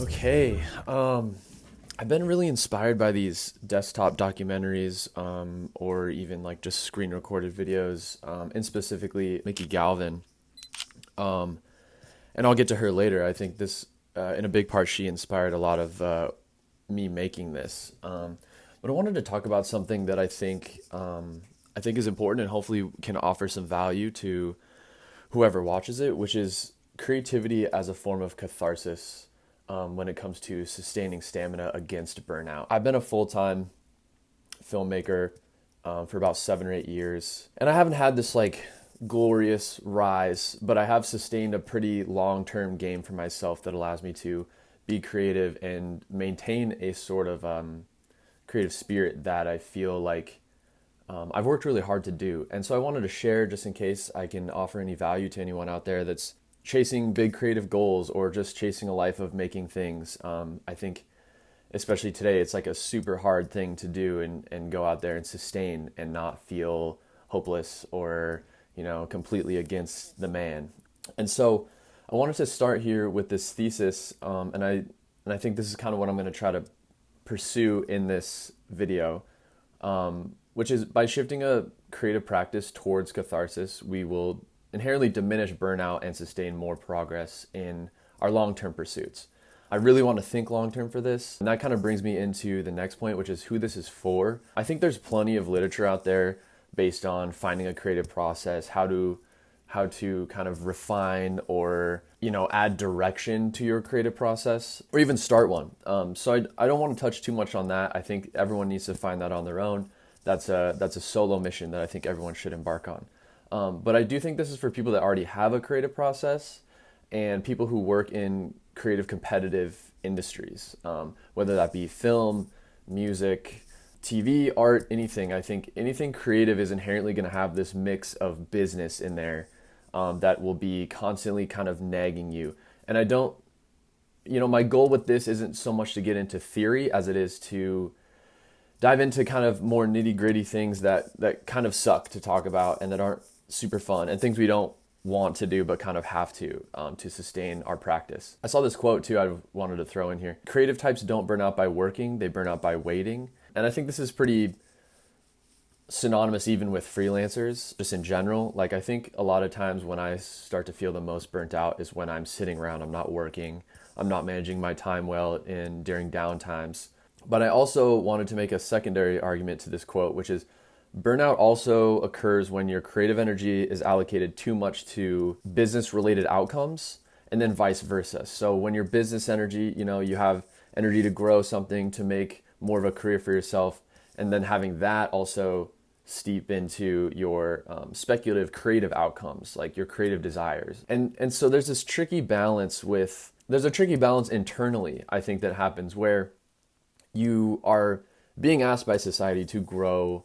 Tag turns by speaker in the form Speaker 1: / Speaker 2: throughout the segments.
Speaker 1: Okay. I've been really inspired by these desktop documentaries, or even like just screen recorded videos, and specifically Mickey Galvin. Um, and I'll get to her later. I think in a big part, she inspired a lot of me making this. But I wanted to talk about something that I think is important and hopefully can offer some value to whoever watches it, which is creativity as a form of catharsis when it comes to sustaining stamina against burnout. I've been a full time filmmaker for about 7 or 8 years, and I haven't had this like glorious rise, but I have sustained a pretty long term game for myself that allows me to be creative and maintain a sort of creative spirit that I feel like I've worked really hard to do. And so I wanted to share just in case I can offer any value to anyone out there that's chasing big creative goals or just chasing a life of making things. I think, especially today, it's like a super hard thing to do and go out there and sustain and not feel hopeless or, completely against the man. And so I wanted to start here with this thesis, and I think this is kind of what I'm going to try to pursue in this video, which is by shifting a creative practice towards catharsis, we will inherently diminish burnout and sustain more progress in our long-term pursuits. I really want to think long-term for this, and that kind of brings me into the next point, which is who this is for. I think there's plenty of literature out there based on finding a creative process, how to kind of refine or add direction to your creative process or even start one. So I don't want to touch too much on that. I think everyone needs to find that on their own. That's a solo mission that I think everyone should embark on. But I do think this is for people that already have a creative process and people who work in creative competitive industries, whether that be film, music, TV, art, anything. I think anything creative is inherently going to have this mix of business in there that will be constantly kind of nagging you. And I don't, my goal with this isn't so much to get into theory as it is to dive into kind of more nitty gritty things that kind of suck to talk about and that aren't super fun and things we don't want to do but kind of have to sustain our practice. I saw this quote too I wanted to throw in here. Creative types don't burn out by working, they burn out by waiting. And I think this is pretty synonymous even with freelancers just in general. Like I think a lot of times when I start to feel the most burnt out is when I'm sitting around, I'm not working, I'm not managing my time well during downtimes. But I also wanted to make a secondary argument to this quote, which is burnout also occurs when your creative energy is allocated too much to business-related outcomes and then vice versa. So when your business energy, you have energy to grow something, to make more of a career for yourself, and then having that also steep into your speculative creative outcomes, like your creative desires. And so there's a tricky balance internally, I think, that happens where you are being asked by society to grow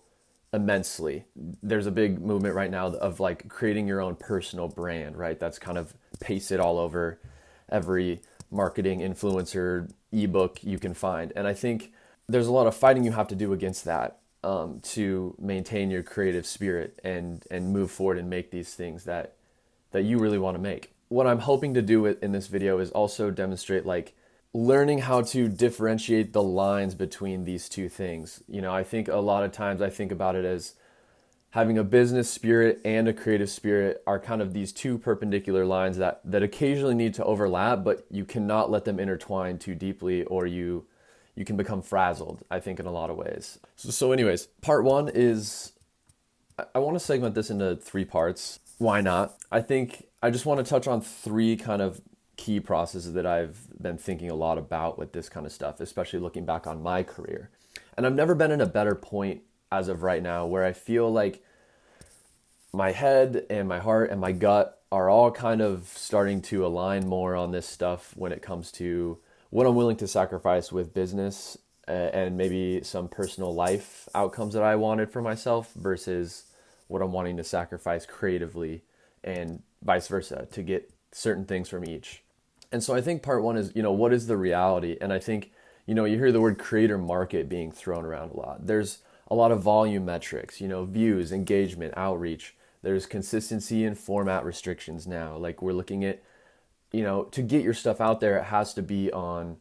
Speaker 1: immensely. There's a big movement right now of like creating your own personal brand, right? That's kind of pasted all over every marketing influencer ebook you can find. And I think there's a lot of fighting you have to do against that to maintain your creative spirit and move forward and make these things that you really want to make. What I'm hoping to do in this video is also demonstrate like learning how to differentiate the lines between these two things. I think a lot of times I think about it as having a business spirit and a creative spirit are kind of these two perpendicular lines that occasionally need to overlap, but you cannot let them intertwine too deeply or you can become frazzled, I think, in a lot of ways. So anyways, part one is, I want to segment this into 3 parts. Why not? I think I just want to touch on 3 kind of key processes that I've been thinking a lot about with this kind of stuff, especially looking back on my career. And I've never been in a better point as of right now where I feel like my head and my heart and my gut are all kind of starting to align more on this stuff when it comes to what I'm willing to sacrifice with business and maybe some personal life outcomes that I wanted for myself versus what I'm wanting to sacrifice creatively and vice versa to get certain things from each. And so I think part one is, what is the reality? And I think, you hear the word creator market being thrown around a lot. There's a lot of volume metrics, views, engagement, outreach. There's consistency and format restrictions now. Like we're looking at to get your stuff out there, it has to be on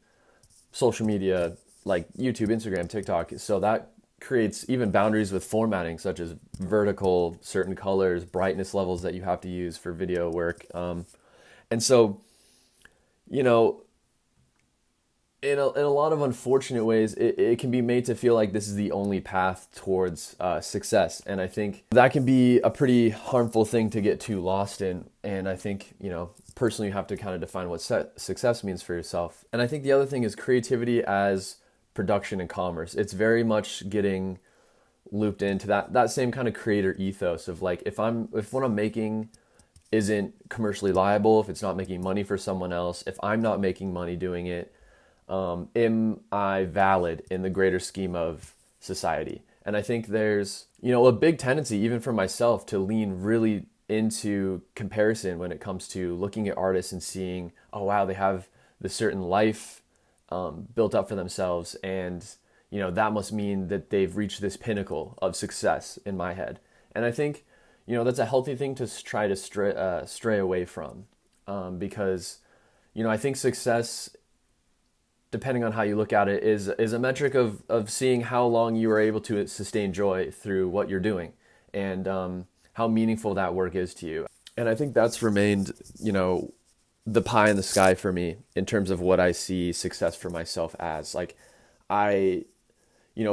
Speaker 1: social media like YouTube, Instagram, TikTok. So that creates even boundaries with formatting, such as vertical, certain colors, brightness levels that you have to use for video work. And so, you know, in a lot of unfortunate ways, it can be made to feel like this is the only path towards success. And I think that can be a pretty harmful thing to get too lost in. And I think, personally, you have to kind of define what success means for yourself. And I think the other thing is creativity as production and commerce. It's very much getting looped into that same kind of creator ethos of like, if what I'm making isn't commercially viable, if it's not making money for someone else, if I'm not making money doing it, am I valid in the greater scheme of society? And I think there's, a big tendency, even for myself, to lean really into comparison when it comes to looking at artists and seeing, oh wow, they have this certain life built up for themselves, and that must mean that they've reached this pinnacle of success in my head. And I think that's a healthy thing to try to stray away from, because I think success, depending on how you look at it, is a metric of seeing how long you are able to sustain joy through what you're doing, and how meaningful that work is to you. And I think that's remained, the pie in the sky for me in terms of what I see success for myself as. Like,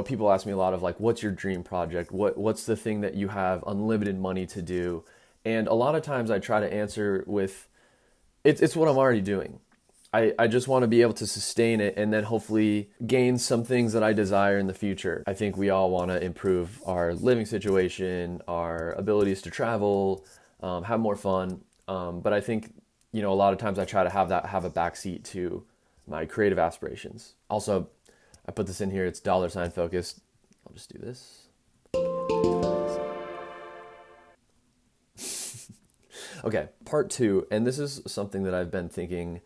Speaker 1: people ask me a lot of like, what's your dream project? What's the thing that you have unlimited money to do? And a lot of times I try to answer with, it's what I'm already doing. I just want to be able to sustain it and then hopefully gain some things that I desire in the future. I think we all want to improve our living situation, our abilities to travel, have more fun. But I think, a lot of times I try to have a backseat to my creative aspirations. Also, I put this in here, it's $ focused. I'll just do this. Okay, part 2, and this is something that I've been thinking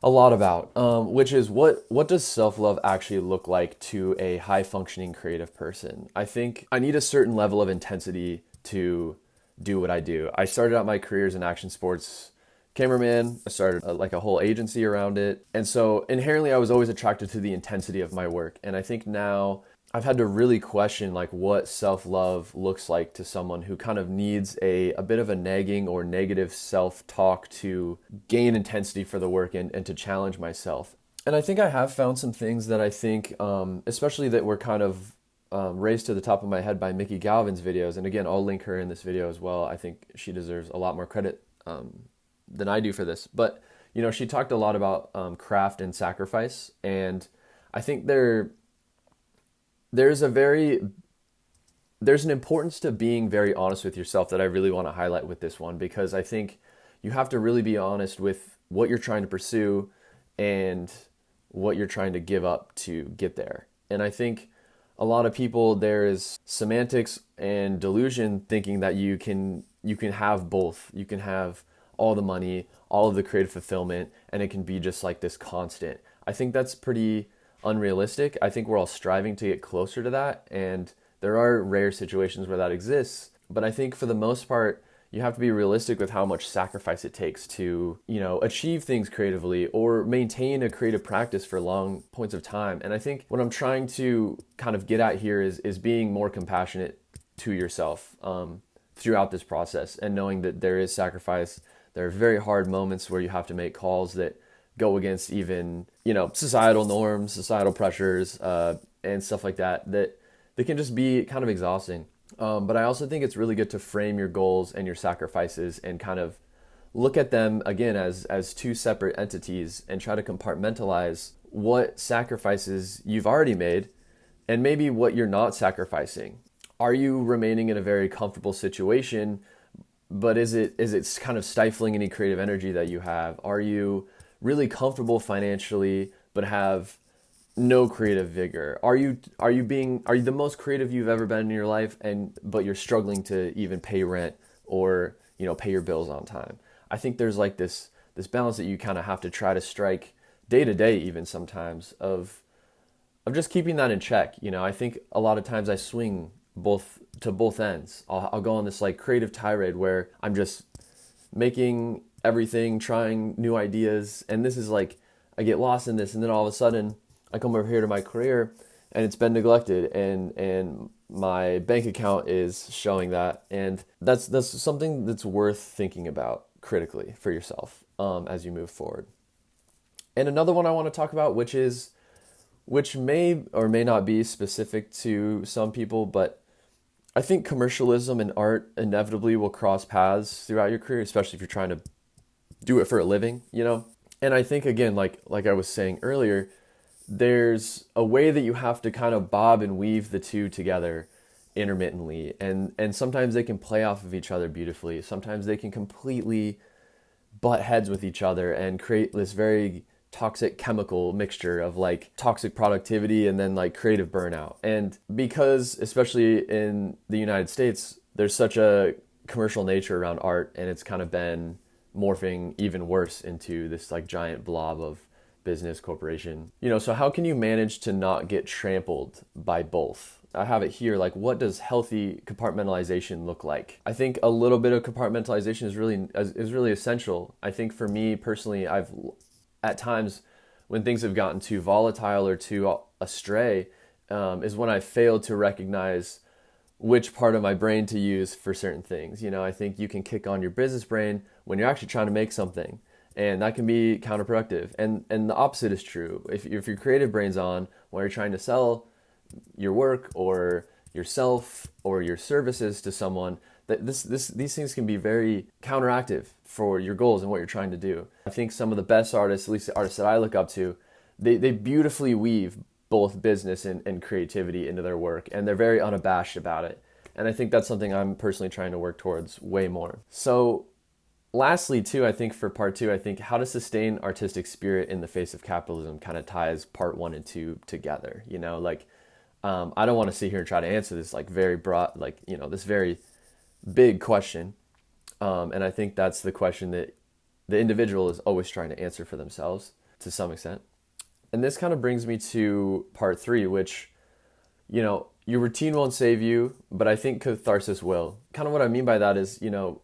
Speaker 1: a lot about, which is what does self-love actually look like to a high-functioning creative person? I think I need a certain level of intensity to do what I do. I started out my career as an action sports cameraman. I started like a whole agency around it. And so inherently I was always attracted to the intensity of my work. And I think now I've had to really question like what self-love looks like to someone who kind of needs a bit of a nagging or negative self-talk to gain intensity for the work and to challenge myself. And I think I have found some things that I think, especially that were kind of raised to the top of my head by Mickey Galvin's videos. And again, I'll link her in this video as well. I think she deserves a lot more credit than I do for this. But, she talked a lot about craft and sacrifice. And I think there's an importance to being very honest with yourself that I really want to highlight with this one, because I think you have to really be honest with what you're trying to pursue and what you're trying to give up to get there. And I think a lot of people, there is semantics and delusion thinking that you can have both. You can have all the money, all of the creative fulfillment, and it can be just like this constant. I think that's pretty unrealistic. I think we're all striving to get closer to that, and there are rare situations where that exists. But I think for the most part, you have to be realistic with how much sacrifice it takes to, achieve things creatively or maintain a creative practice for long points of time. And I think what I'm trying to kind of get at here is being more compassionate to yourself throughout this process, and knowing that there is sacrifice. There are very hard moments where you have to make calls that go against even, societal norms, societal pressures, and stuff like that they can just be kind of exhausting. But I also think it's really good to frame your goals and your sacrifices and kind of look at them again as two separate entities and try to compartmentalize what sacrifices you've already made and maybe what you're not sacrificing. Are you remaining in a very comfortable situation, but is it kind of stifling any creative energy that you have? Are you really comfortable financially but have no creative vigor? Are you the most creative you've ever been in your life but you're struggling to even pay rent or pay your bills on time? I think there's like this balance that you kind of have to try to strike day to day, even sometimes, of just keeping that in check. I think a lot of times I swing to both ends. I'll go on this like creative tirade where I'm just making everything, trying new ideas. And this is like, I get lost in this, and then all of a sudden I come over here to my career and it's been neglected, and my bank account is showing that. And that's something that's worth thinking about critically for yourself as you move forward. And another one I want to talk about, which may or may not be specific to some people, but I think commercialism and art inevitably will cross paths throughout your career, especially if you're trying to do it for a living, you know? And I think, again, like I was saying earlier, there's a way that you have to kind of bob and weave the two together intermittently. And sometimes they can play off of each other beautifully. Sometimes they can completely butt heads with each other and create this very toxic chemical mixture of like toxic productivity and then like creative burnout. And because, especially in the United States, there's such a commercial nature around art, and it's kind of been morphing even worse into this like giant blob of business corporation. You know, so how can you manage to not get trampled by both? I have it here, like, what does healthy compartmentalization look like? I think a little bit of compartmentalization is really essential. I think for me personally, I've at times when things have gotten too volatile or too astray, is when I failed to recognize which part of my brain to use for certain things. You know, I think you can kick on your business brain when you're actually trying to make something, and that can be counterproductive. And the opposite is true. If your creative brain's on when you're trying to sell your work or yourself or your services to someone, that these things can be very counteractive for your goals and what you're trying to do. I think some of the best artists, at least the artists that I look up to, they beautifully weave both business and creativity into their work, and they're very unabashed about it. And I think that's something I'm personally trying to work towards way more. So lastly, too, I think for part 2, I think how to sustain artistic spirit in the face of capitalism kind of ties part 1 and 2 together. You know, like, I don't want to sit here and try to answer this like very broad, like, you know, this very big question. And I think that's the question that the individual is always trying to answer for themselves to some extent. And this kind of brings me to part 3, which, you know, your routine won't save you, but I think catharsis will. Kind of what I mean by that is, you know,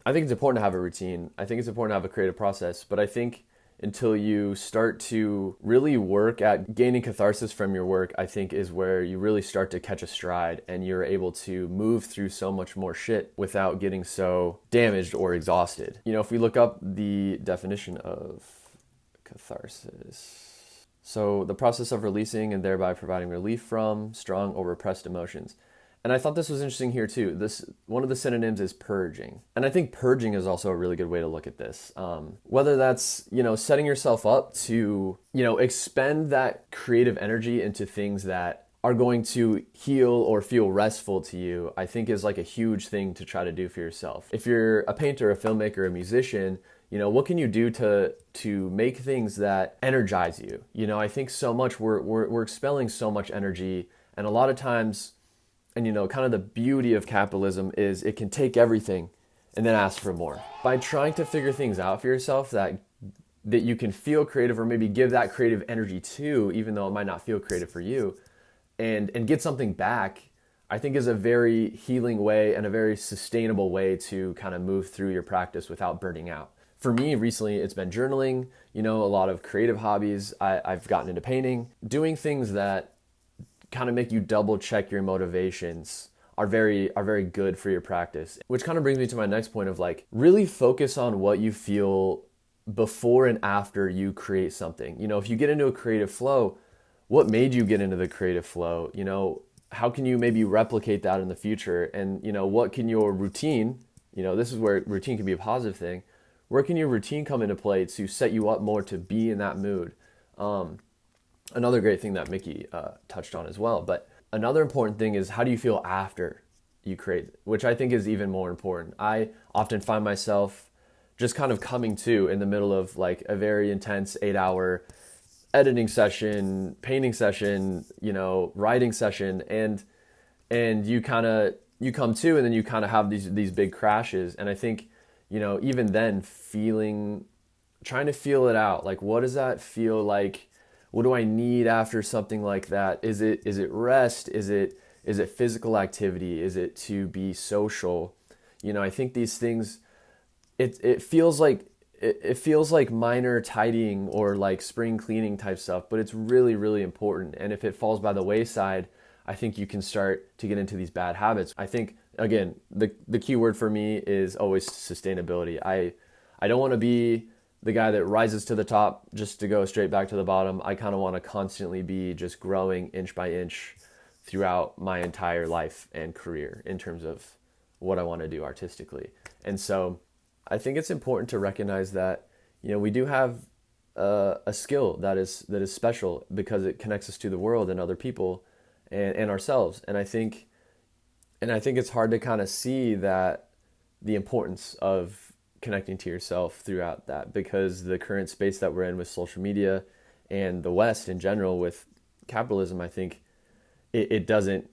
Speaker 1: I think it's important to have a routine. I think it's important to have a creative process, but I think until you start to really work at gaining catharsis from your work, I think is where you really start to catch a stride, and you're able to move through so much more shit without getting so damaged or exhausted. You know, if we look up the definition of catharsis, so the process of releasing and thereby providing relief from strong or repressed emotions. And I thought this was interesting here too. One of the synonyms is purging. And I think purging is also a really good way to look at this. Whether that's, you know, setting yourself up to, you know, expend that creative energy into things that are going to heal or feel restful to you, I think is like a huge thing to try to do for yourself. If you're a painter, a filmmaker, a musician, you know, what can you do to make things that energize you? You know, I think so much we're expelling so much energy, and a lot of times, and you know, kind of the beauty of capitalism is it can take everything and then ask for more. By trying to figure things out for yourself that you can feel creative, or maybe give that creative energy to, even though it might not feel creative for you, and get something back, I think is a very healing way and a very sustainable way to kind of move through your practice without burning out. For me, recently, it's been journaling, you know, a lot of creative hobbies. I've gotten into painting. Doing things that kind of make you double check your motivations are very good for your practice. Which kind of brings me to my next point of like, really focus on what you feel before and after you create something. You know, if you get into a creative flow, what made you get into the creative flow? You know, how can you maybe replicate that in the future? And, you know, what can your routine, you know, this is where routine can be a positive thing. Where can your routine come into play to set you up more to be in that mood? Another great thing that Mickey touched on as well. But another important thing is, how do you feel after you create, which I think is even more important. I often find myself just kind of coming to in the middle of like a very intense 8-hour editing session, painting session, you know, writing session, and you come to, and then you kind of have these big crashes. And I think, you know, even then trying to feel it out. Like, what does that feel like? What do I need after something like that? Is it rest? Is it physical activity? Is it to be social? You know, I think these things it feels like it feels like minor tidying or like spring cleaning type stuff, but it's really, really important. And if it falls by the wayside, I think you can start to get into these bad habits. I think again, the key word for me is always sustainability. I don't want to be the guy that rises to the top just to go straight back to the bottom. I kind of want to constantly be just growing inch by inch throughout my entire life and career in terms of what I want to do artistically. And so I think it's important to recognize that, we do have a skill that is special because it connects us to the world and other people and ourselves. And I think it's hard to kind of see that the importance of connecting to yourself throughout that, because the current space that we're in with social media and the West in general with capitalism, I think it doesn't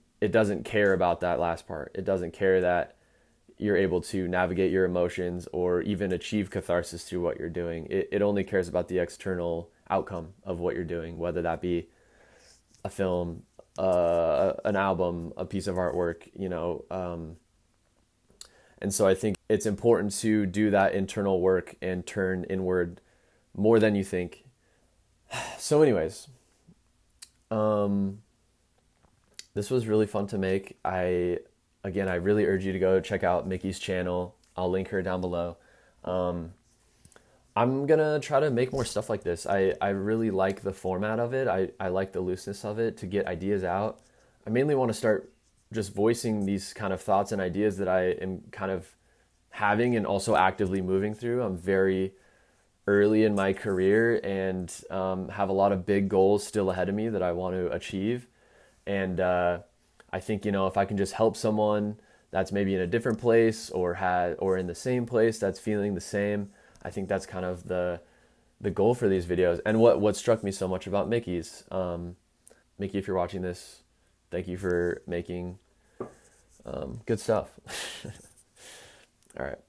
Speaker 1: care about that last part. It doesn't care that you're able to navigate your emotions or even achieve catharsis through what you're doing. It only cares about the external outcome of what you're doing, whether that be a film, an album, a piece of artwork. And so I think it's important to do that internal work and turn inward more than you think. So anyways, this was really fun to make. I really urge you to go check out Mickey's channel. I'll link her down below. I'm gonna try to make more stuff like this. I really like the format of it. I like the looseness of it to get ideas out. I mainly want to start just voicing these kind of thoughts and ideas that I am kind of having and also actively moving through. I'm very early in my career and have a lot of big goals still ahead of me that I want to achieve. And I think, if I can just help someone that's maybe in a different place or in the same place that's feeling the same, I think that's kind of the goal for these videos. And what struck me so much about Mickey's, Mickey, if you're watching this, thank you for making good stuff. All right.